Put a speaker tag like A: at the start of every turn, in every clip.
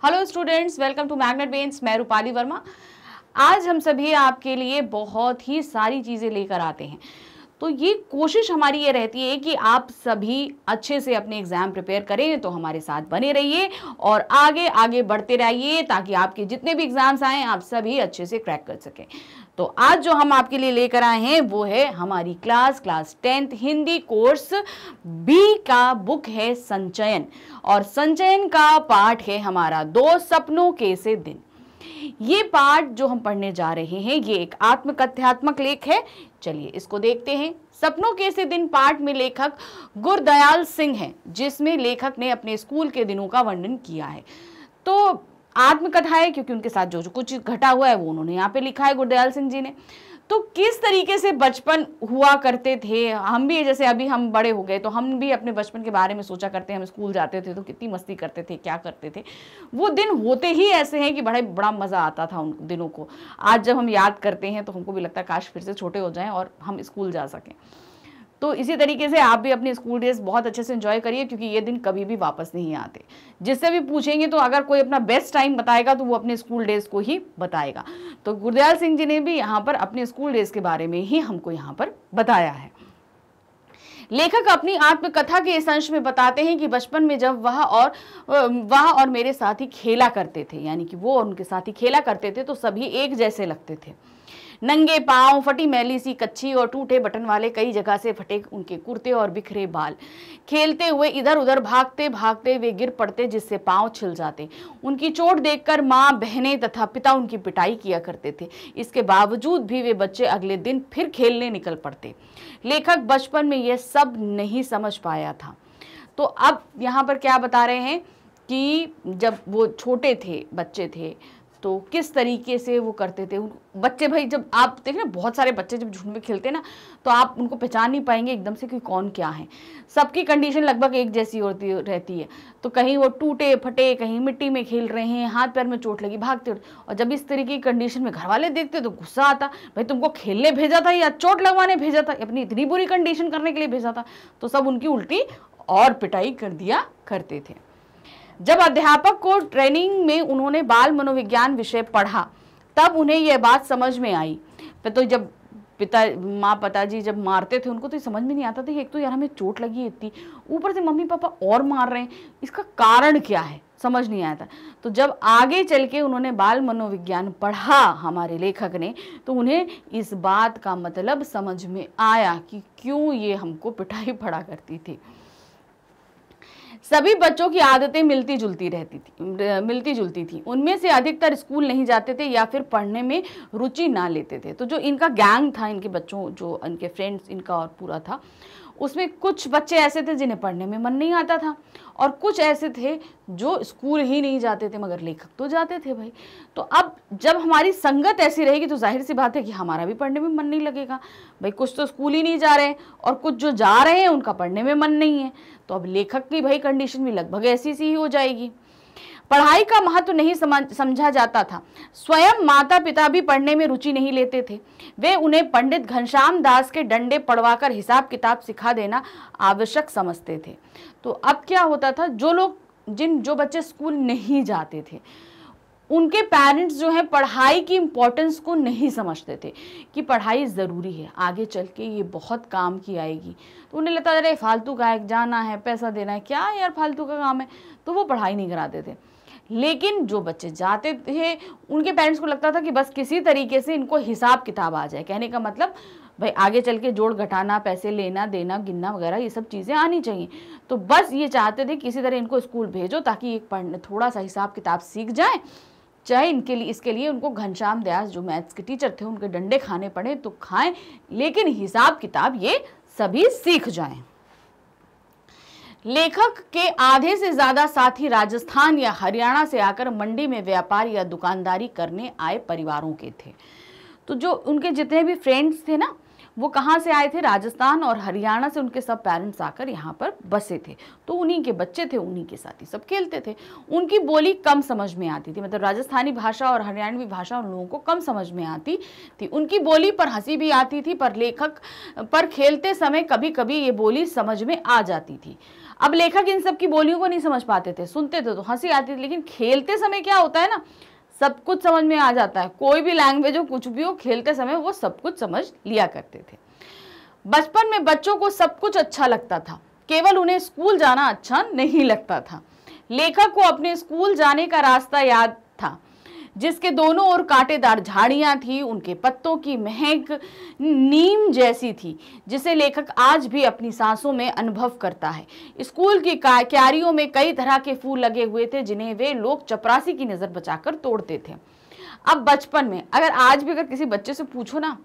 A: Hello students, welcome to Magnet Brains. मैं रूपाली वर्मा। आज हम सभी आपके लिए बहुत ही सारी चीज़ें लेकर आते हैं। तो ये कोशिश हमारी ये रहती है कि आप सभी अच्छे से अपने एग्ज़ाम प्रिपेयर करें, तो हमारे साथ बने रहिए और आगे आगे बढ़ते रहिए ताकि आपके जितने भी एग्ज़ाम्स आएँ आप सभी अच्छे से क्रैक कर सकें। तो आज जो हम आपके लिए लेकर आए हैं वो है हमारी class 10th Hindi course B का बुक है संचयन, और संचयन का पाठ है हमारा दो सपनों के से दिन। ये पाठ जो हम पढ़ने जा रहे हैं ये एक आत्मकथ्यात्मक लेख है। चलिए इसको देखते हैं। सपनों के से दिन पाठ में लेखक गुरदयाल सिंह हैं, जिसमें लेखक ने अपने स्कूल के दिनों का वर्णन किया है। तो आत्मकथा है क्योंकि उनके साथ जो कुछ घटा हुआ है वो उन्होंने यहाँ पे लिखा है गुरदयाल सिंह जी ने। तो किस तरीके से बचपन हुआ करते थे, हम भी जैसे अभी हम बड़े हो गए तो हम भी अपने बचपन के बारे में सोचा करते हैं। हम स्कूल जाते थे तो कितनी मस्ती करते थे, क्या करते थे। वो दिन होते ही ऐसे हैं कि बड़ा मज़ा आता था उन दिनों को। आज जब हम याद करते हैं तो हमको भी लगता है काश फिर से छोटे हो जाएं और हम स्कूल जा सकें। तो इसी तरीके से आप भी अपने स्कूल डेज बहुत अच्छे से एंजॉय करिए, क्योंकि ये दिन कभी भी वापस नहीं आते। जिससे भी पूछेंगे तो अगर कोई अपना बेस्ट टाइम बताएगा तो वो अपने स्कूल डेज को ही बताएगा। तो गुरदयाल सिंह जी ने भी यहाँ पर अपने स्कूल डेज के बारे में ही हमको यहाँ पर बताया है। लेखक अपनी आत्मकथा के इस अंश में बताते हैं कि बचपन में जब वह और मेरे साथी खेला करते थे, यानी कि वो और उनके साथी खेला करते थे तो सभी एक जैसे लगते थे। नंगे पांव, फटी मैली सी कच्ची और टूटे बटन वाले कई जगह से फटे उनके कुर्ते और बिखरे बाल। खेलते हुए इधर उधर भागते भागते वे गिर पड़ते, जिससे पांव छिल जाते। उनकी चोट देखकर माँ, बहनें तथा पिता उनकी पिटाई किया करते थे। इसके बावजूद भी वे बच्चे अगले दिन फिर खेलने निकल पड़ते। लेखक बचपन में यह सब नहीं समझ पाया था। तो अब यहाँ पर क्या बता रहे हैं कि जब वो छोटे थे, बच्चे थे, तो किस तरीके से वो करते थे। बच्चे भाई, जब आप देखें ना, बहुत सारे बच्चे जब झुंड में खेलते हैं ना तो आप उनको पहचान नहीं पाएंगे एकदम से कि कौन क्या है। सबकी कंडीशन लगभग एक जैसी रहती है। तो कहीं वो टूटे फटे, कहीं मिट्टी में खेल रहे हैं, हाथ पैर में चोट लगी, भागते। और जब इस तरीके की कंडीशन में घर वाले देखते तो गुस्सा आता, भाई तुमको खेलने भेजा था या चोट लगवाने भेजा था, अपनी इतनी बुरी कंडीशन करने के लिए भेजा था। तो सब उनकी उल्टी और पिटाई कर दिया करते थे। जब अध्यापक को ट्रेनिंग में उन्होंने बाल मनोविज्ञान विषय पढ़ा तब उन्हें यह बात समझ में आई। तो जब पिताजी जब मारते थे उनको तो समझ में नहीं आता था कि एक तो यार हमें चोट लगी है इतनी, ऊपर से मम्मी पापा और मार रहे हैं, इसका कारण क्या है, समझ नहीं आया था। तो जब आगे चल के उन्होंने बाल मनोविज्ञान पढ़ा हमारे लेखक ने, तो उन्हें इस बात का मतलब समझ में आया कि क्यों ये हमको पिटाई पड़ा करती थी। सभी बच्चों की आदतें मिलती जुलती थी। उनमें से अधिकतर स्कूल नहीं जाते थे या फिर पढ़ने में रुचि ना लेते थे। तो जो इनका गैंग था, इनके बच्चों, जो इनके फ्रेंड्स, इनका और पूरा था, उसमें कुछ बच्चे ऐसे थे जिन्हें पढ़ने में मन नहीं आता था, और कुछ ऐसे थे जो स्कूल ही नहीं जाते थे, मगर लेखक तो जाते थे भाई। तो अब जब हमारी संगत ऐसी रहेगी तो जाहिर सी बात है कि हमारा भी पढ़ने में मन नहीं लगेगा। भाई कुछ तो स्कूल ही नहीं जा रहे हैं और कुछ जो जा रहे हैं उनका पढ़ने में मन नहीं है। तो अब लेखक की भाई कंडीशन भी लगभग ऐसी सी ही हो जाएगी। पढ़ाई का महत्व नहीं समझा जाता था। स्वयं माता पिता भी पढ़ने में रुचि नहीं लेते थे। वे उन्हें पंडित घनश्याम दास के डंडे पढ़वाकर हिसाब किताब सिखा देना आवश्यक समझते थे। तो अब क्या होता था, जो बच्चे स्कूल नहीं जाते थे उनके पेरेंट्स जो है पढ़ाई की इम्पोर्टेंस को नहीं समझते थे कि पढ़ाई ज़रूरी है, आगे चल के ये बहुत काम की आएगी। तो उन्हें लगता था फालतू का है, जाना है, पैसा देना है, क्या यार फालतू का काम है, तो वो पढ़ाई नहीं कराते थे। लेकिन जो बच्चे जाते थे उनके पेरेंट्स को लगता था कि बस किसी तरीके से इनको हिसाब किताब आ जाए। कहने का मतलब भाई आगे चल के जोड़ घटाना, पैसे लेना देना, गिनना वगैरह ये सब चीज़ें आनी चाहिए। तो बस ये चाहते थे किसी तरह इनको स्कूल भेजो ताकि एक पढ़ने थोड़ा सा हिसाब किताब सीख जाए, चाहे इसके लिए उनको घनश्याम दास जो मैथ्स के टीचर थे उनके डंडे खाने पड़े तो खाएं, लेकिन हिसाब किताब ये सभी सीख जाएं। लेखक के आधे से ज्यादा साथी राजस्थान या हरियाणा से आकर मंडी में व्यापार या दुकानदारी करने आए परिवारों के थे। तो जो उनके जितने भी फ्रेंड्स थे ना, वो कहाँ से आए थे, राजस्थान और हरियाणा से उनके सब पेरेंट्स आकर यहाँ पर बसे थे। तो उन्हीं के बच्चे थे, उन्हीं के साथ ही सब खेलते थे। उनकी बोली कम समझ में आती थी, मतलब राजस्थानी भाषा और हरियाणवी भाषा उन लोगों को कम समझ में आती थी। उनकी बोली पर हंसी भी आती थी, पर लेखक पर खेलते समय कभी कभी ये बोली समझ में आ जाती थी। अब लेखक इन सब की बोलियों को नहीं समझ पाते थे, सुनते थे तो हंसी आती थी, लेकिन खेलते समय क्या होता है ना, सब कुछ समझ में आ जाता है। कोई भी लैंग्वेज हो, कुछ भी हो, खेलते समय वो सब कुछ समझ लिया करते थे। बचपन में बच्चों को सब कुछ अच्छा लगता था, केवल उन्हें स्कूल जाना अच्छा नहीं लगता था। लेखक को अपने स्कूल जाने का रास्ता याद था, जिसके दोनों ओर कांटेदार झाड़ियां थी, उनके पत्तों की महक नीम जैसी थी, जिसे लेखक आज भी अपनी सांसों में अनुभव करता है। स्कूल की क्यारियों में कई तरह के फूल लगे हुए थे, जिन्हें वे लोग चपरासी की नजर बचाकर तोड़ते थे। अब बचपन में अगर आज भी अगर किसी बच्चे से पूछो ना,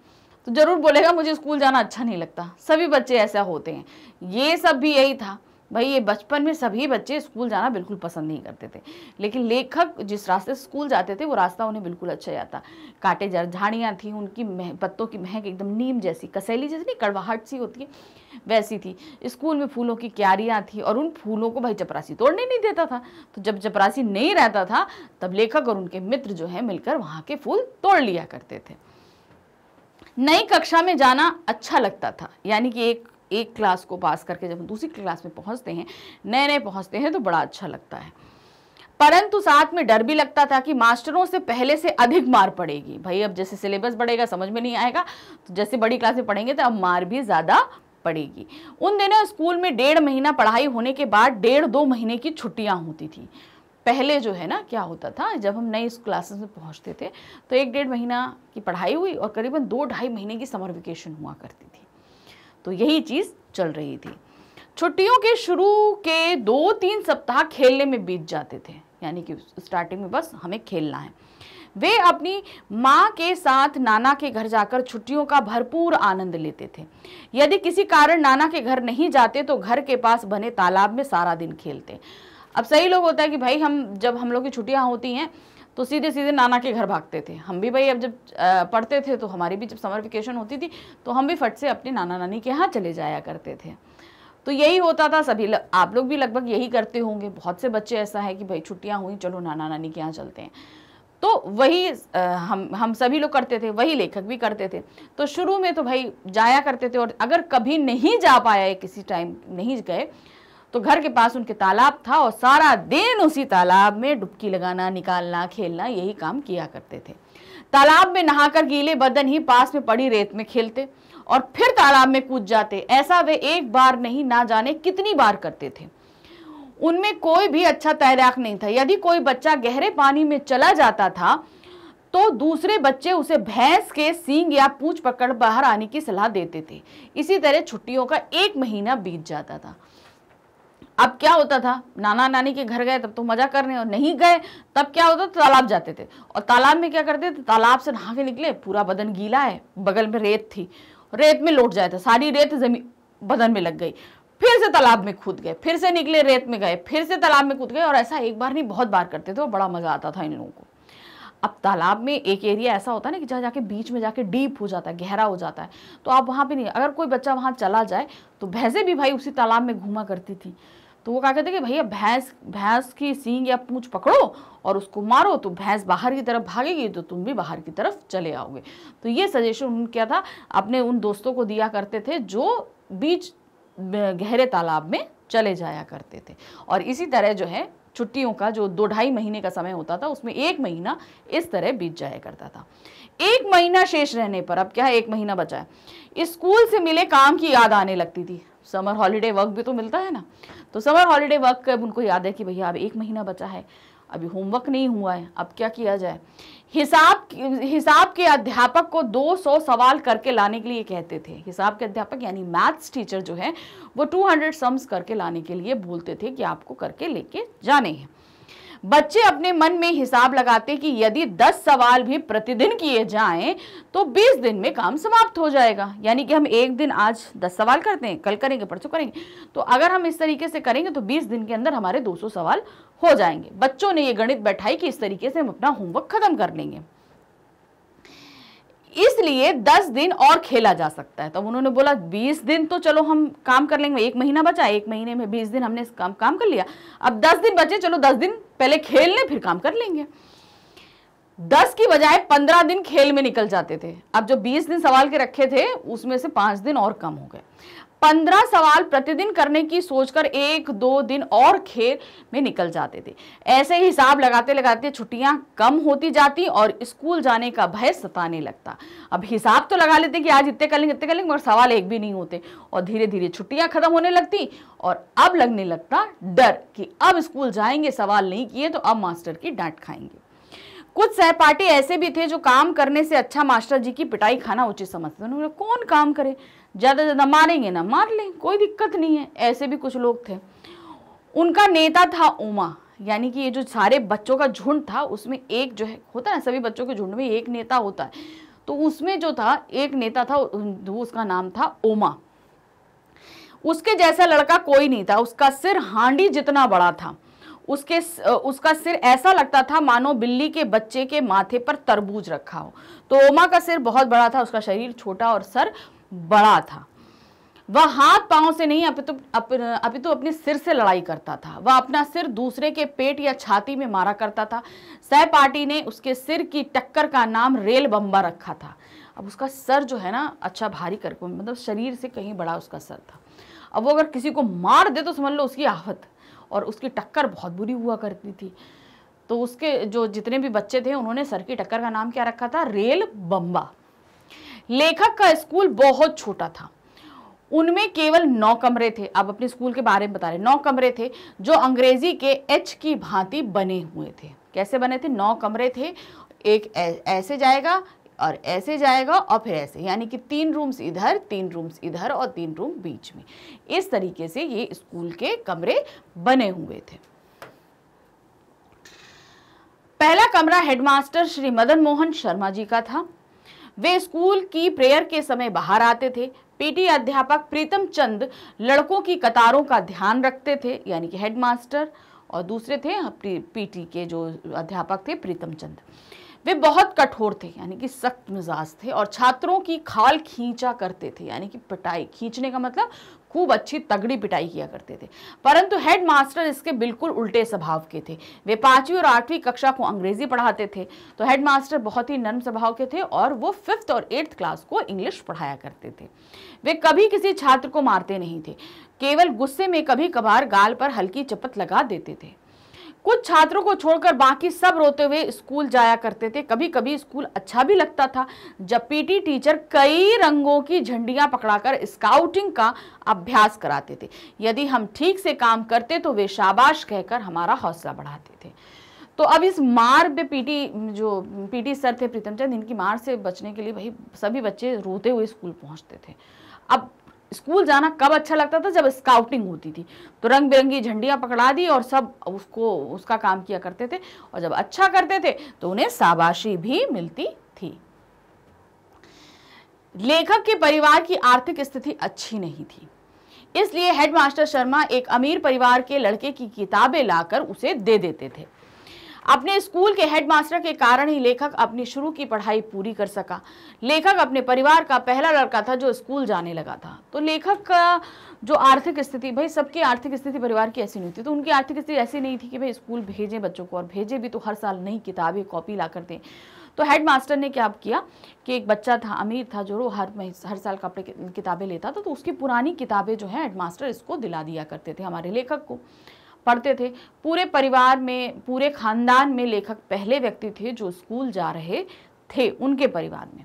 A: तो जरूर बोलेगा मुझे स्कूल जाना अच्छा नहीं लगता। सभी बच्चे ऐसा होते हैं, ये सब भी यही था भाई। ये बचपन में सभी बच्चे स्कूल जाना बिल्कुल पसंद नहीं करते थे, लेकिन लेखक जिस रास्ते से स्कूल जाते थे वो रास्ता उन्हें बिल्कुल अच्छा जाता। कांटे झाड़ियाँ थी, उनकी पत्तों की महक एकदम नीम जैसी, कसैली जैसी नहीं, कड़वाहट सी होती है वैसी थी। स्कूल में फूलों की क्यारियाँ थी और उन फूलों को भाई चपरासी तोड़ने नहीं देता था। तो जब चपरासी नहीं रहता था तब लेखक और उनके मित्र जो है मिलकर वहाँ के फूल तोड़ लिया करते थे। नई कक्षा में जाना अच्छा लगता था, यानी कि एक क्लास को पास करके जब हम दूसरी क्लास में पहुंचते हैं, नए पहुंचते हैं, तो बड़ा अच्छा लगता है। परंतु साथ में डर भी लगता था कि मास्टरों से पहले से अधिक मार पड़ेगी। भाई अब जैसे सिलेबस बढ़ेगा, समझ में नहीं आएगा, तो जैसे बड़ी क्लास में पढ़ेंगे तो अब मार भी ज्यादा पड़ेगी। उन दिनों स्कूल में 1.5 महीना पढ़ाई होने के बाद 1.5-2 महीने की छुट्टियां होती थी। पहले जो है ना क्या होता था, जब हम नई क्लासेस में पहुंचते थे तो 1-1.5 महीना की पढ़ाई हुई और करीबन 2-2.5 महीने की समर वेकेशन हुआ करती थी। तो यही चीज चल रही थी। छुट्टियों के शुरू के 2-3 सप्ताह खेलने में बीत जाते थे, यानी कि स्टार्टिंग में बस हमें खेलना है। वे अपनी माँ के साथ नाना के घर जाकर छुट्टियों का भरपूर आनंद लेते थे। यदि किसी कारण नाना के घर नहीं जाते तो घर के पास बने तालाब में सारा दिन खेलते। अब सही लोग होता है कि भाई जब हम लोग की छुट्टियां होती हैं तो सीधे सीधे नाना के घर भागते थे। हम भी भाई अब जब पढ़ते थे तो हमारी भी जब समर वेकेशन होती थी तो हम भी फट से अपने नाना नानी के यहाँ चले जाया करते थे। तो यही होता था, सभी आप लोग भी लगभग यही करते होंगे। बहुत से बच्चे ऐसा है कि भाई छुट्टियां हुई, चलो नाना नानी के यहाँ चलते हैं। तो वही हम सभी लोग करते थे, वही लेखक भी करते थे। तो शुरू में तो भाई जाया करते थे, और अगर कभी नहीं जा पाया, किसी टाइम नहीं गए, तो घर के पास उनके तालाब था और सारा दिन उसी तालाब में डुबकी लगाना, निकालना, खेलना, यही काम किया करते थे। तालाब में नहाकर गीले बदन ही पास में पड़ी रेत में खेलते और फिर तालाब में कूद जाते। ऐसा वे एक बार नहीं, ना जाने कितनी बार करते थे। उनमें कोई भी अच्छा तैराक नहीं था। यदि कोई बच्चा गहरे पानी में चला जाता था तो दूसरे बच्चे उसे भैंस के सींग या पूंछ पकड़ बाहर आने की सलाह देते थे। इसी तरह छुट्टियों का 1 महीना बीत जाता था। अब क्या होता था, नाना नानी के घर गए तब तो मजा करने, और नहीं गए तब क्या होता था, तालाब जाते थे। और तालाब में क्या करते थे, तालाब से नहा के निकले, पूरा बदन गीला है, बगल में रेत थी, रेत में लौट जाए थे, सारी रेत जमीन बदन में लग गई, फिर से तालाब में कूद गए, फिर से निकले, रेत में गए, फिर से तालाब में कूद गए। और ऐसा एक बार नहीं बहुत बार करते थे और बड़ा मजा आता था इन लोगों को। अब तालाब में एक एरिया ऐसा होता है ना कि जहाँ जाके बीच में जाके डीप हो जाता है, गहरा हो जाता है, तो आप वहाँ पे नहीं, अगर कोई बच्चा वहाँ चला जाए तो भैंसें भी भाई उसी तालाब में घूमा करती थी। तो वो क्या कहते कि भैया भैंस की सींग या पूंछ पकड़ो और उसको मारो, तो भैंस बाहर की तरफ भागेगी तो तुम भी बाहर की तरफ चले आओगे। तो ये सजेशन उन्होंने क्या था, अपने उन दोस्तों को दिया करते थे जो बीच गहरे तालाब में चले जाया करते थे। और इसी तरह जो है छुट्टियों का जो 2-2.5 महीने का समय होता था, उसमें 1 महीना इस तरह बीत जाया करता था। 1 महीना शेष रहने पर, अब क्या है 1 महीना बचा है, स्कूल से मिले काम की याद आने लगती थी। समर हॉलीडे वर्क भी तो मिलता है ना, तो समर हॉलीडे वर्क कब उनको याद है कि भैया अब 1 महीना बचा है, अभी होमवर्क नहीं हुआ है, अब क्या किया जाए। हिसाब के अध्यापक को 200 सवाल करके लाने के लिए कहते थे। हिसाब के अध्यापक यानी मैथ्स टीचर जो है वो 200 सम्स करके लाने के लिए बोलते थे कि आपको करके लेके जाने हैं। बच्चे अपने मन में हिसाब लगाते कि यदि 10 सवाल भी प्रतिदिन किए जाएं तो 20 दिन में काम समाप्त हो जाएगा। यानी कि हम एक दिन आज 10 सवाल करते हैं, कल करेंगे, परसों करेंगे, तो अगर हम इस तरीके से करेंगे तो 20 दिन के अंदर हमारे 200 सवाल हो जाएंगे। बच्चों ने ये गणित बैठाई कि इस तरीके से हम अपना होमवर्क खत्म कर लेंगे, इसलिए 10 दिन और खेला जा सकता है। तब उन्होंने बोला 20 दिन तो चलो हम काम कर लेंगे, 1 महीना बचा, 1 महीने में 20 दिन हमने काम कर लिया, अब 10 दिन बचे, चलो 10 दिन पहले खेल लें फिर काम कर लेंगे। 10 की बजाय 15 दिन खेल में निकल जाते थे। अब जो 20 दिन सवाल के रखे थे उसमें से 5 दिन और कम हो गए। 15 सवाल प्रतिदिन करने की सोचकर 1-2 दिन और खेल में निकल जाते थे। ऐसे ही हिसाब लगाते लगाते छुट्टियां कम होती जाती और स्कूल जाने का भय सताने लगता। अब हिसाब तो लगा लेते कि आज इतने कर लेंगे मगर सवाल एक भी नहीं होते और धीरे धीरे छुट्टियां खत्म होने लगती और अब लगने लगता डर कि अब स्कूल जाएंगे, सवाल नहीं किए तो अब मास्टर की डांट खाएंगे। कुछ सहपाठी ऐसे भी थे जो काम करने से अच्छा मास्टर जी की पिटाई खाना उचित समझते। उन्होंने कौन काम करे, ज्यादा ज्यादा मारेंगे ना मार लें, कोई दिक्कत नहीं है। ऐसे भी कुछ लोग थे। उनका नेता था उमा, यानी कि ये जो सारे बच्चों का झुंड था उसमें एक जो है होता है, सभी बच्चों के झुंड में एक नेता होता है, तो उसमें जो था एक नेता था, उसका नाम था उमा। उसके जैसा लड़का कोई नहीं था। उसका सिर हांडी जितना बड़ा था। उसका सिर ऐसा लगता था मानो बिल्ली के बच्चे के माथे पर तरबूज रखा हो। तो उमा का सिर बहुत बड़ा था, उसका शरीर छोटा और सर बड़ा था। वह हाथ पांव से नहीं अपितु अपने सिर से लड़ाई करता था। वह अपना सिर दूसरे के पेट या छाती में मारा करता था। सहपाठी ने उसके सिर की टक्कर का नाम रेल बम्बा रखा था। अब उसका सर जो है ना अच्छा भारी करके, मतलब शरीर से कहीं बड़ा उसका सर था। अब वो अगर किसी को मार दे तो समझ लो उसकी आफत, और उसकी टक्कर बहुत बुरी हुआ करती थी। तो उसके जो जितने भी बच्चे थे उन्होंने सर की टक्कर का नाम क्या रखा था? रेल बम्बा। लेखक का स्कूल बहुत छोटा था। उनमें केवल 9 कमरे थे। अब अपने स्कूल के बारे में बता रहे, 9 कमरे थे जो अंग्रेजी के एच की भांति बने हुए थे। कैसे बने थे? 9 कमरे थे, एक ऐसे जाएगा और ऐसे जाएगा और फिर ऐसे, यानी कि 3 रूम्स इधर, 3 रूम्स इधर और 3 रूम बीच में। इस तरीके से ये स्कूल के कमरे बने हुए थे। पहला कमरा हेडमास्टर श्री मदन मोहन शर्मा जी का था। वे स्कूल की प्रेयर के समय बाहर आते थे। पीटी अध्यापक प्रीतम चंद लड़कों की कतारों का ध्यान रखते थे, यानी कि हेडमास्टर, और दूसरे थे पीटी के जो अध्यापक थे प्रीतम चंद। वे बहुत कठोर थे, यानी कि सख्त मिजाज थे और छात्रों की खाल खींचा करते थे, यानी कि पिटाई, खींचने का मतलब खूब अच्छी तगड़ी पिटाई किया करते थे। परंतु हेडमास्टर इसके बिल्कुल उल्टे स्वभाव के थे। वे 5वीं और 8वीं कक्षा को अंग्रेजी पढ़ाते थे, तो हेडमास्टर बहुत ही नर्म स्वभाव के थे और वो 5th और 8th क्लास को इंग्लिश पढ़ाया करते थे। वे कभी किसी छात्र को मारते नहीं थे, केवल गुस्से में कभी कभार गाल पर हल्की चपत लगा देते थे। कुछ छात्रों को छोड़कर बाकी सब रोते हुए स्कूल जाया करते थे। कभी कभी स्कूल अच्छा भी लगता था जब पीटी टीचर कई रंगों की झंडियां पकड़ाकर स्काउटिंग का अभ्यास कराते थे। यदि हम ठीक से काम करते तो वे शाबाश कहकर हमारा हौसला बढ़ाते थे। तो अब इस मार पे पीटी सर थे प्रीतम चंद, इनकी मार से बचने के लिए भाई सभी बच्चे रोते हुए स्कूल पहुंचते थे। अब स्कूल जाना कब अच्छा लगता था? जब स्काउटिंग होती थी, तो रंग बिरंगी झंडियां पकड़ा दी और सब उसका काम किया करते थे, और जब अच्छा करते थे तो उन्हें शाबाशी भी मिलती थी। लेखक के परिवार की आर्थिक स्थिति अच्छी नहीं थी, इसलिए हेडमास्टर शर्मा एक अमीर परिवार के लड़के की किताबें लाकर उसे दे देते थे। अपने स्कूल के हेडमास्टर के कारण ही लेखक अपनी शुरू की पढ़ाई पूरी कर सका। लेखक अपने परिवार का पहला लड़का था जो स्कूल जाने लगा था। तो लेखक का जो आर्थिक स्थिति, भाई सबकी आर्थिक स्थिति परिवार की ऐसी नहीं थी, तो उनकी आर्थिक स्थिति ऐसी नहीं थी कि भाई स्कूल भेजें बच्चों को, और भेजे भी तो हर साल नई किताबें कॉपी ला कर दें। तो हेडमास्टर ने क्या किया कि एक बच्चा था, अमीर था, जो हर साल कपड़े किताबें लेता था, तो उसकी पुरानी किताबें जो है हेडमास्टर इसको दिला दिया करते थे, हमारे लेखक को पढ़ते थे। पूरे परिवार में, पूरे खानदान में लेखक पहले व्यक्ति थे जो स्कूल जा रहे थे उनके परिवार में।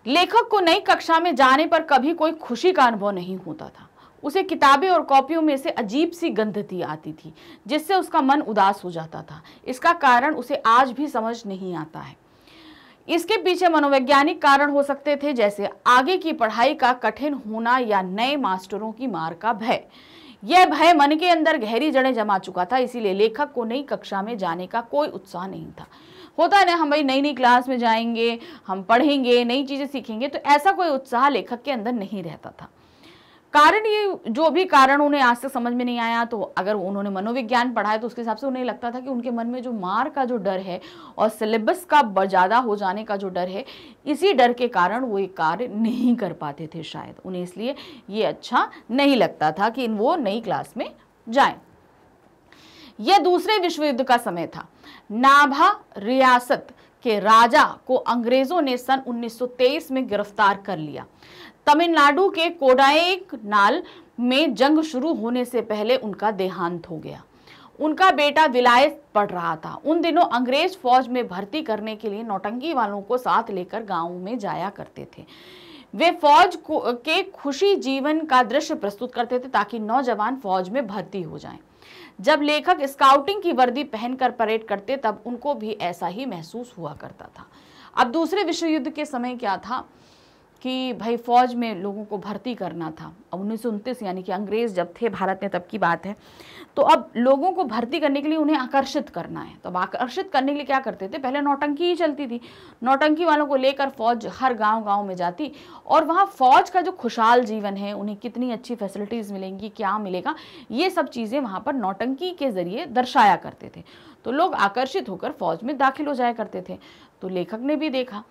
A: लेखक को नई कक्षा में जाने पर कभी कोई खुशी का अनुभव नहीं होता था। उसे किताबें और कॉपियों में से अजीब सी गंध आती थी जिससे उसका मन उदास हो जाता था। इसका कारण उसे आज भी समझ नहीं आता है। इसके पीछे मनोवैज्ञानिक कारण हो सकते थे, जैसे आगे की पढ़ाई का कठिन होना या नए मास्टरों की मार का भय। यह भय मन के अंदर गहरी जड़ें जमा चुका था, इसीलिए लेखक को नई कक्षा में जाने का कोई उत्साह नहीं था। होता है ना, हम भाई नई क्लास में जाएंगे, हम पढ़ेंगे, नई चीजें सीखेंगे, तो ऐसा कोई उत्साह लेखक के अंदर नहीं रहता था। कारण ये जो भी कारण उन्हें आज तक समझ में नहीं आया, तो अगर उन्होंने मनोविज्ञान पढ़ा है तो उसके हिसाब से उन्हें लगता था कि उनके मन में जो मार का जो डर है और सिलेबस का ज़्यादा हो जाने का जो डर है, इसी डर के कारण वो ये कार्य नहीं कर पाते थे शायद। उन्हें इसलिए ये अच्छा नहीं लगता था कि वो नई क्लास में जाएं। यह दूसरे विश्व युद्ध का समय था। नाभा रियासत के राजा को अंग्रेजों ने सन 1923 में गिरफ्तार कर लिया। तमिलनाडु के कोडाईकनाल में जंग शुरू होने से पहले उनका देहांत हो गया। उनका बेटा विलायत पढ़ रहा था। उन दिनों अंग्रेज फौज में भर्ती करने के लिए नौटंकी वालों को साथ लेकर गांव में जाया करते थे। वे फौज के खुशी जीवन का दृश्य प्रस्तुत करते थे ताकि नौजवान फौज में भर्ती हो जाएं। जब लेखक स्काउटिंग की वर्दी पहनकर परेड करते तब उनको भी ऐसा ही महसूस हुआ करता था। अब दूसरे विश्व युद्ध के समय क्या था कि भाई फौज में लोगों को भर्ती करना था। अब 1929 यानी कि अंग्रेज जब थे भारत में तब की बात है। तो अब लोगों को भर्ती करने के लिए उन्हें आकर्षित करना है। तो अब आकर्षित करने के लिए क्या करते थे, पहले नौटंकी ही चलती थी। नौटंकी वालों को लेकर फौज हर गांव में जाती और वहाँ फौज का जो खुशहाल जीवन है, उन्हें कितनी अच्छी फैसिलिटीज़ मिलेंगी, क्या मिलेगा, ये सब चीज़ें वहाँ पर नौटंकी के जरिए दर्शाया करते थे। तो लोग आकर्षित होकर फौज में दाखिल हो जाया करते थे। तो लेखक ने भी देखा,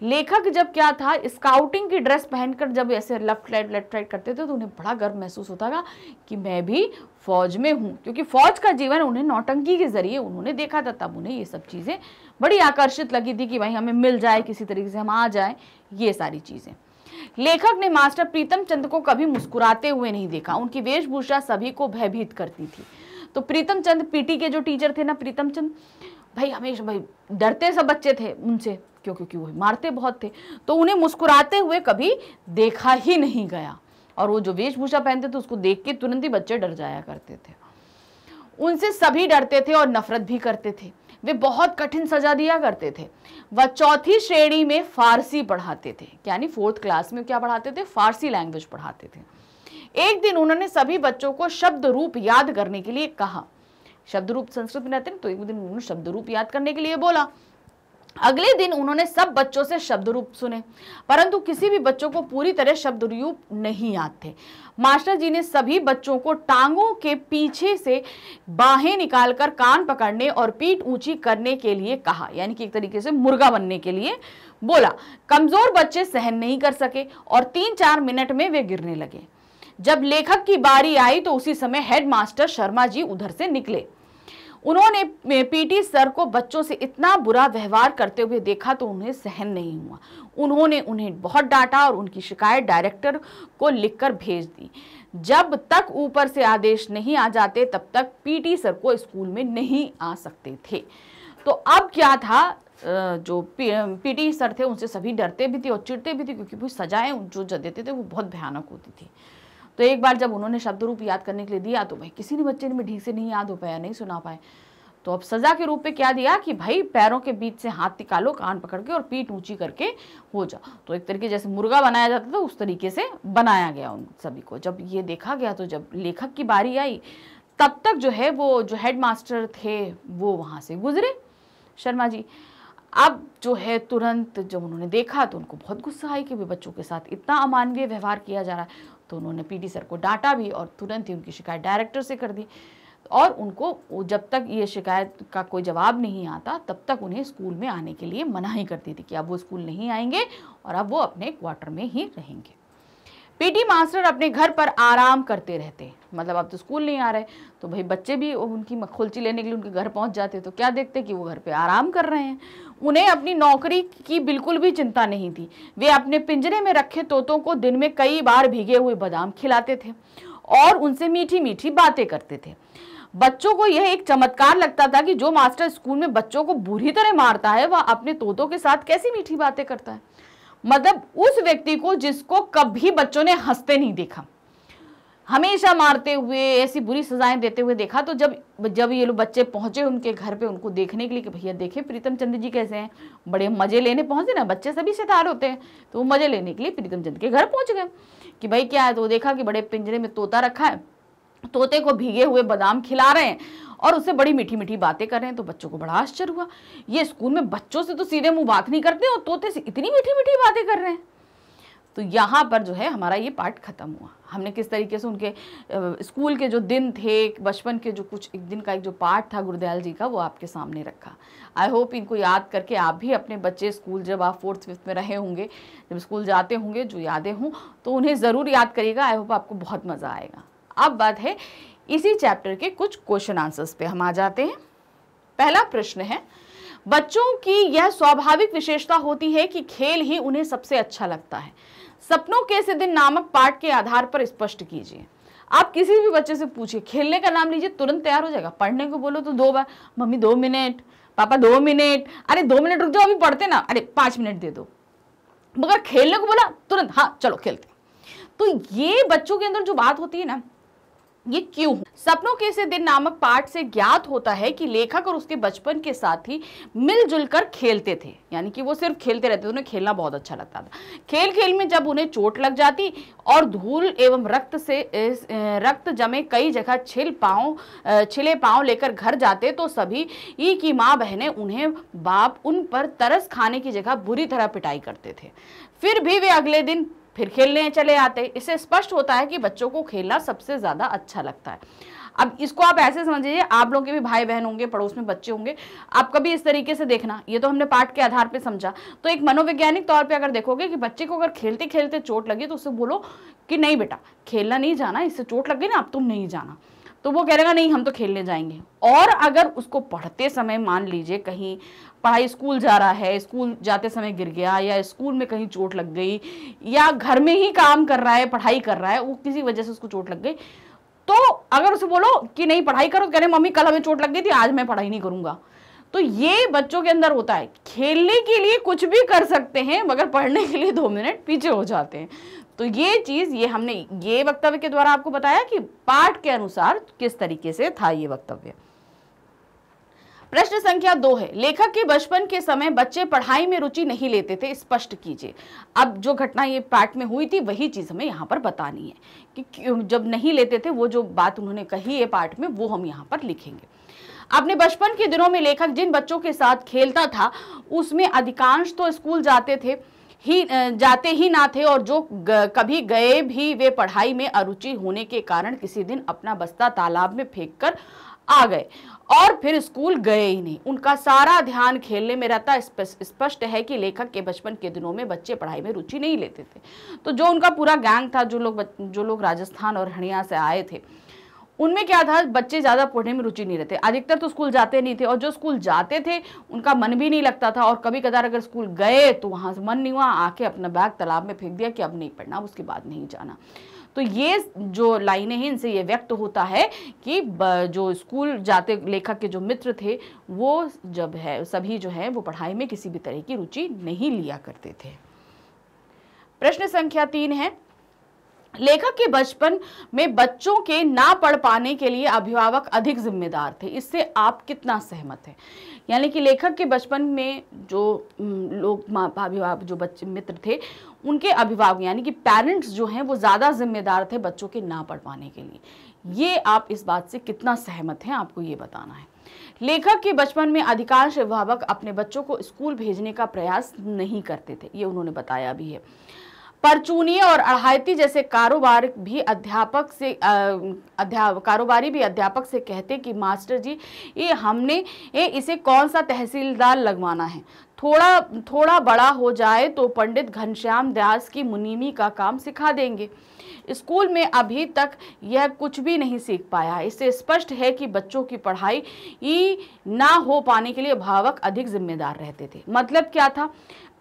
A: लेखक जब क्या था, स्काउटिंग की ड्रेस पहनकर जब ऐसे लेफ्ट राइट करते थे तो उन्हें बड़ा गर्व महसूस होता था कि मैं भी फौज में हूँ, क्योंकि फौज का जीवन उन्हें नौटंकी के जरिए उन्होंने देखा था। तब उन्हें ये सब चीज़ें बड़ी आकर्षित लगी थी कि भाई हमें मिल जाए, किसी तरीके से हम आ जाए, ये सारी चीज़ें। लेखक ने मास्टर प्रीतम चंद को कभी मुस्कुराते हुए नहीं देखा। उनकी वेशभूषा सभी को भयभीत करती थी। तो प्रीतम चंद पीटी के जो टीचर थे ना, प्रीतम चंद भाई हमेशा भाई डरते सब बच्चे थे उनसे, क्योंकि वो मारते बहुत थे। तो उन्हें मुस्कुराते हुए कभी देखा ही नहीं गया। और वो जो वेशभूषा पहनते थे उसको देख के तुरंत ही बच्चे डर जाया करते थे। उनसे सभी डरते थे और नफरत भी करते थे। वे बहुत कठिन सजा दिया करते थे। वह चौथी श्रेणी में फारसी पढ़ाते थे, यानी 4th क्लास में क्या पढ़ाते थे, फारसी लैंग्वेज पढ़ाते थे। एक दिन उन्होंने सभी बच्चों को शब्द रूप याद करने के लिए कहा। शब्द रूप संस्कृत में रहते हैं, तो एक दिन उन्होंने शब्द रूप याद करने के लिए बोला। अगले दिन उन्होंने सब बच्चों से शब्द रूप सुने, परंतु किसी भी बच्चों को पूरी तरह शब्द रूप नहीं याद थे। मास्टर जी ने सभी बच्चों को टांगों के पीछे से बाहें निकालकर कान पकड़ने और पीठ ऊंची करने के लिए कहा, यानी कि एक तरीके से मुर्गा बनने के लिए बोला। कमजोर बच्चे सहन नहीं कर सके और 3-4 मिनट में वे गिरने लगे। जब लेखक की बारी आई तो उसी समय हेडमास्टर शर्मा जी उधर से निकले। उन्होंने पीटी सर को बच्चों से इतना बुरा व्यवहार करते हुए देखा तो उन्हें सहन नहीं हुआ। उन्होंने उन्हें बहुत डांटा और उनकी शिकायत डायरेक्टर को लिखकर भेज दी। जब तक ऊपर से आदेश नहीं आ जाते तब तक पीटी सर को स्कूल में नहीं आ सकते थे। तो अब क्या था, जो पीटी सर थे उनसे सभी डरते भी थे और चिढ़ते भी थे, क्योंकि वो सजाएं जो देते थे वो बहुत भयानक होती थी। तो एक बार जब उन्होंने शब्द रूप याद करने के लिए दिया तो भाई किसी ने बच्चे ने ठीक से नहीं याद हो पाया, नहीं सुना पाए। तो अब सजा के रूप में क्या दिया कि भाई पैरों के बीच से हाथ निकालो, कान पकड़ के और पीठ ऊंची करके हो जाओ। तो एक तरीके जैसे मुर्गा बनाया जाता था उस तरीके से बनाया गया उन सभी को। जब ये देखा गया तो जब लेखक की बारी आई तब तक जो है वो जो हेडमास्टर थे वो वहाँ से गुजरे, शर्मा जी। अब जो है तुरंत जब उन्होंने देखा तो उनको बहुत गुस्सा आई कि वे बच्चों के साथ इतना अमानवीय व्यवहार किया जा रहा है। तो उन्होंने पीटी सर को डांटा भी और तुरंत ही उनकी शिकायत डायरेक्टर से कर दी। और उनको जब तक ये शिकायत का कोई जवाब नहीं आता तब तक उन्हें स्कूल में आने के लिए मनाही करती थी कि अब वो स्कूल नहीं आएंगे और अब वो अपने क्वार्टर में ही रहेंगे। पीटी मास्टर अपने घर पर आराम करते रहते, मतलब अब तो स्कूल नहीं आ रहे तो भाई बच्चे भी उनकी मखौलची लेने के लिए उनके घर पहुंच जाते। तो क्या देखते कि वो घर पे आराम कर रहे हैं। उन्हें अपनी नौकरी की बिल्कुल भी चिंता नहीं थी। वे अपने पिंजरे में रखे तोतों को दिन में कई बार भीगे हुए बादाम खिलाते थे और उनसे मीठी मीठी बातें करते थे। बच्चों को यह एक चमत्कार लगता था कि जो मास्टर स्कूल में बच्चों को बुरी तरह मारता है वह अपने तोतों के साथ कैसी मीठी बातें करता है। मतलब उस व्यक्ति को जिसको कभी बच्चों ने हंसते नहीं देखा, हमेशा मारते हुए, ऐसी बुरी सजाएं देते हुए देखा। तो जब ये लोग बच्चे पहुंचे उनके घर पे उनको देखने के लिए कि भैया देखें प्रीतम चंद जी कैसे हैं, बड़े मजे लेने पहुंचे ना, बच्चे सभी शैतान होते हैं। तो वो मजे लेने के लिए प्रीतम चंद के घर पहुंच गए कि भाई क्या है। तो देखा कि बड़े पिंजरे में तोता रखा है, तोते को भीगे हुए बादाम खिला रहे हैं और उससे बड़ी मीठी मीठी बातें कर रहे हैं। तो बच्चों को बड़ा आश्चर्य हुआ, ये स्कूल में बच्चों से तो सीधे मुंह बात नहीं करते और तोते से इतनी मीठी मीठी बातें कर रहे हैं। तो यहाँ पर जो है हमारा ये पार्ट खत्म हुआ। हमने किस तरीके से उनके स्कूल के जो दिन थे, बचपन के जो कुछ एक दिन का एक जो पार्ट था गुरुदयाल जी का, वो आपके सामने रखा। आई होप इनको याद करके आप भी अपने बच्चे स्कूल जब आप 4th 5th में रहे होंगे, जब स्कूल जाते होंगे, जो यादें हों तो उन्हें ज़रूर याद करिएगा। आई होप आपको बहुत मज़ा आएगा। अब बात है इसी चैप्टर के कुछ क्वेश्चन आंसर्स पे हम आ जाते हैं। पहला प्रश्न है, बच्चों की यह स्वाभाविक विशेषता होती है कि खेल ही उन्हें सबसे अच्छा लगता है। सपनों के ऐसे दिन नामक पाठ के आधार पर स्पष्ट कीजिए। आप किसी भी बच्चे से पूछिए, खेलने का नाम लीजिए, तुरंत तैयार हो जाएगा। पढ़ने को बोलो तो 2 बार, मम्मी 2 मिनट, पापा 2 मिनट, अरे 2 मिनट रुक जाओ अभी पढ़ते ना, अरे 5 मिनट दे दो। मगर खेलने को बोला तुरंत हाँ चलो खेलते। तो ये बच्चों के अंदर जो बात होती है ना, ये क्यों? सपनों के ऐसे दिन नामक पाठ से ज्ञात होता है कि लेखक और उसके बचपन के साथी मिलजुल कर खेलते थे, यानी कि वो सिर्फ खेलते रहते थे, उन्हें खेलना बहुत अच्छा लगता था। खेल खेल में जब उन्हें चोट लग जाती और धूल एवं रक्त जमे कई जगह छिले पांव लेकर घर जाते तो सभी की माँ बहनें उन्हें बाप उन पर तरस खाने की जगह बुरी तरह पिटाई करते थे। फिर भी वे अगले दिन फिर खेलने चले आते। इससे स्पष्ट होता है कि बच्चों को खेलना सबसे ज्यादा अच्छा लगता है। अब इसको आप ऐसे समझिए, आप लोग के भी भाई बहन होंगे, पड़ोस में बच्चे होंगे, आप कभी इस तरीके से देखना, ये तो हमने पाठ के आधार पे समझा, तो एक मनोवैज्ञानिक तौर पे अगर देखोगे कि बच्चे को अगर खेलते खेलते चोट लगी तो उससे बोलो कि नहीं बेटा खेलना नहीं जाना, इससे चोट लग गई ना, अब तुम नहीं जाना, तो वो कहेगा नहीं हम तो खेलने जाएंगे। और अगर उसको पढ़ते समय मान लीजिए कहीं पढ़ाई, स्कूल जा रहा है, स्कूल जाते समय गिर गया या स्कूल में कहीं चोट लग गई या घर में ही काम कर रहा है, पढ़ाई कर रहा है, वो किसी वजह से उसको चोट लग गई, तो अगर उसे बोलो कि नहीं पढ़ाई करो, कह रहे मम्मी कल हमें चोट लग गई थी, आज मैं पढ़ाई नहीं करूंगा। तो ये बच्चों के अंदर होता है, खेलने के लिए कुछ भी कर सकते हैं मगर पढ़ने के लिए 2 मिनट पीछे हो जाते हैं। तो ये चीज, ये हमने ये वक्तव्य के द्वारा आपको बताया कि पाठ के अनुसार किस तरीके से था ये वक्तव्य। प्रश्न संख्या 2 है, लेखक के बचपन के समय बच्चे पढ़ाई में रुचि नहीं लेते थे, स्पष्ट कीजिए। अब जो घटना ये पाठ में हुई थी वही चीज हमें यहाँ पर बतानी है कि जब नहीं लेते थे, वो जो बात उन्होंने कही है पाठ में, वो हम यहाँ पर लिखेंगे। अपने बचपन के दिनों में लेखक जिन बच्चों के साथ खेलता था उसमें अधिकांश तो स्कूल जाते ही ना थे और जो कभी गए भी वे पढ़ाई में अरुचि होने के कारण किसी दिन अपना बस्ता तालाब में फेंककर आ गए और फिर स्कूल गए ही नहीं। उनका सारा ध्यान खेलने में रहता। स्पष्ट है कि लेखक के बचपन के दिनों में बच्चे पढ़ाई में रुचि नहीं लेते थे। तो जो उनका पूरा गैंग था, जो लोग राजस्थान और हरियाणा से आए थे, उनमें क्या था, बच्चे ज़्यादा पढ़ने में रुचि नहीं रहते, अधिकतर तो स्कूल जाते नहीं थे और जो स्कूल जाते थे उनका मन भी नहीं लगता था, और कभी कदार अगर स्कूल गए तो वहाँ से मन नहीं हुआ, आके अपना बैग तालाब में फेंक दिया कि अब नहीं पढ़ना, उसके बाद नहीं जाना। तो ये जो लाइनें हैं इनसे ये व्यक्त होता है कि जो स्कूल जाते लेखक के जो मित्र थे वो जब है सभी जो है वो पढ़ाई में किसी भी तरह की रुचि नहीं लिया करते थे। प्रश्न संख्या 3 है, लेखक के बचपन में बच्चों के ना पढ़ पाने के लिए अभिभावक अधिक जिम्मेदार थे। इससे आप कितना सहमत हैं? यानी कि लेखक के बचपन में जो लोग अभिभावक जो बच्चे मित्र थे उनके अभिभावक यानी कि पेरेंट्स जो हैं वो ज़्यादा जिम्मेदार थे बच्चों के ना पढ़ पाने के लिए। ये आप इस बात से कितना सहमत हैं, आपको ये बताना है। लेखक के बचपन में अधिकांश अभिभावक अपने बच्चों को स्कूल भेजने का प्रयास नहीं करते थे, ये उन्होंने बताया भी है। परचूनिये और अढ़ाइती जैसे कारोबारी भी अध्यापक से कहते कि मास्टर जी इसे कौन सा तहसीलदार लगवाना है, थोड़ा बड़ा हो जाए तो पंडित घनश्याम दास की मुनीमी का काम सिखा देंगे। स्कूल में अभी तक यह कुछ भी नहीं सीख पाया। इससे स्पष्ट है कि बच्चों की पढ़ाई ना हो पाने के लिए अभिभावक अधिक जिम्मेदार रहते थे। मतलब क्या था,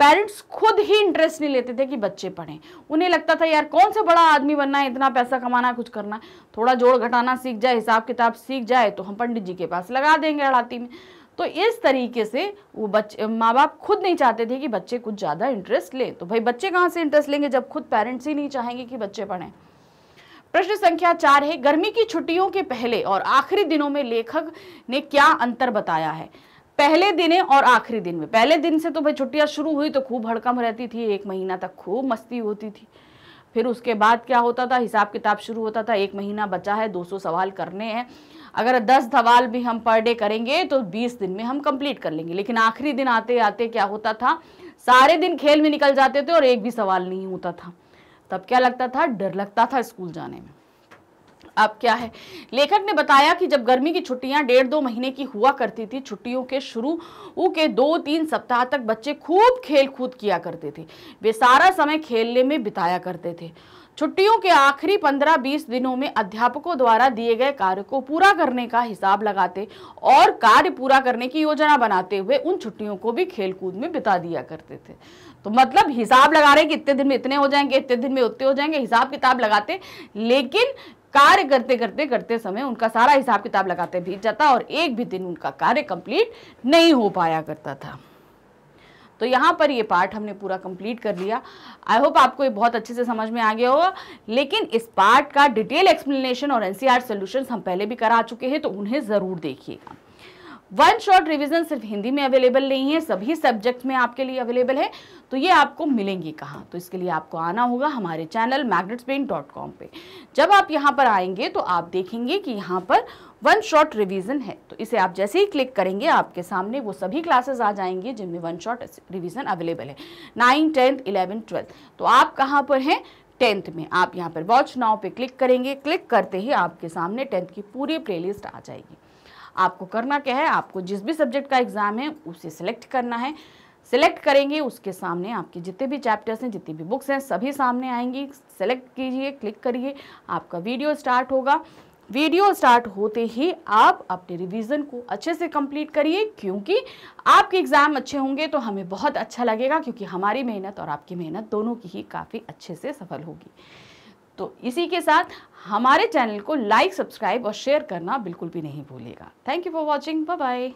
A: पेरेंट्स खुद ही इंटरेस्ट नहीं लेते थे कि बच्चे पढ़ें। उन्हें लगता था यार कौन सा बड़ा आदमी बनना है, इतना पैसा कमाना है, कुछ करना है, थोड़ा जोड़ घटाना सीख जाए, हिसाब किताब सीख जाए तो हम पंडित जी के पास लगा देंगे अड़ाती में। तो इस तरीके से वो बच्चे माँ बाप खुद नहीं चाहते थे कि बच्चे कुछ ज़्यादा इंटरेस्ट ले। तो भाई बच्चे कहाँ से इंटरेस्ट लेंगे जब खुद पेरेंट्स ही नहीं चाहेंगे कि बच्चे पढ़ें। प्रश्न संख्या 4 है, गर्मी की छुट्टियों के पहले और आखिरी दिनों में लेखक ने क्या अंतर बताया है? पहले दिन और आखिरी दिन में। पहले दिन से तो भाई छुट्टियां शुरू हुई तो खूब हड़कम रहती थी, 1 महीना तक खूब मस्ती होती थी। फिर उसके बाद क्या होता था, हिसाब किताब शुरू होता था, 1 महीना बचा है, 200 सवाल करने हैं, अगर 10 सवाल भी हम पर डे करेंगे तो 20 दिन में हम कंप्लीट कर लेंगे। लेकिन आखिरी दिन आते आते क्या होता था, सारे दिन खेल में निकल जाते थे और एक भी सवाल नहीं होता था। तब क्या लगता था, डर लगता था स्कूल जाने में। अब क्या है, लेखक ने बताया कि जब गर्मी की छुट्टियां 1.5-2 महीने की हुआ करती थी, छुट्टियों के शुरू के 2-3 सप्ताह तक बच्चे खूब खेल कूद किया करते थे। वे सारा समय खेलने में बिताया करते थे। छुट्टियों के आखिरी 15-20 दिनों में अध्यापकों द्वारा दिए गए कार्य को पूरा करने का हिसाब लगाते और कार्य पूरा करने की योजना बनाते हुए उन छुट्टियों को भी खेलकूद में बिता दिया करते थे। तो मतलब हिसाब लगा रहे कि इतने दिन में इतने हो जाएंगे, इतने दिन में उतने हो जाएंगे, हिसाब किताब लगाते, लेकिन कार्य करते समय उनका सारा हिसाब किताब लगाते बीत जाता और एक भी दिन उनका कार्य कंप्लीट नहीं हो पाया करता था। तो यहाँ पर ये पार्ट हमने पूरा कंप्लीट कर लिया। आई होप आपको ये बहुत अच्छे से समझ में आ गया होगा, लेकिन इस पार्ट का डिटेल एक्सप्लेनेशन और एनसीईआरटी सॉल्यूशंस हम पहले भी करा चुके हैं, तो उन्हें ज़रूर देखिएगा। वन शॉट रिवीजन सिर्फ हिंदी में अवेलेबल नहीं है, सभी सब्जेक्ट्स में आपके लिए अवेलेबल है। तो ये आपको मिलेंगी कहाँ? तो इसके लिए आपको आना होगा हमारे चैनल magnetspain.com पे। जब आप यहाँ पर आएंगे तो आप देखेंगे कि यहाँ पर वन शॉट रिवीजन है, तो इसे आप जैसे ही क्लिक करेंगे आपके सामने वो सभी क्लासेस आ जाएंगी जिनमें वन शॉट रिवीजन अवेलेबल है, 9, 10, 11, 12। तो आप कहाँ पर हैं? 10th में। आप यहाँ पर वॉच नाउ पे क्लिक करेंगे, क्लिक करते ही आपके सामने 10th की पूरी प्लेलिस्ट आ जाएगी। आपको करना क्या है? आपको जिस भी सब्जेक्ट का एग्जाम है उसे सिलेक्ट करना है। सिलेक्ट करेंगे, उसके सामने आपके जितने भी चैप्टर्स हैं, जितनी भी बुक्स हैं, सभी सामने आएंगी। सेलेक्ट कीजिए, क्लिक करिए, आपका वीडियो स्टार्ट होगा। वीडियो स्टार्ट होते ही आप अपने रिवीजन को अच्छे से कंप्लीट करिए, क्योंकि आपके एग्जाम अच्छे होंगे तो हमें बहुत अच्छा लगेगा, क्योंकि हमारी मेहनत और आपकी मेहनत दोनों की ही काफ़ी अच्छे से सफल होगी। तो इसी के साथ हमारे चैनल को लाइक, सब्सक्राइब और शेयर करना बिल्कुल भी नहीं भूलिएगा। Thank you for watching. Bye bye.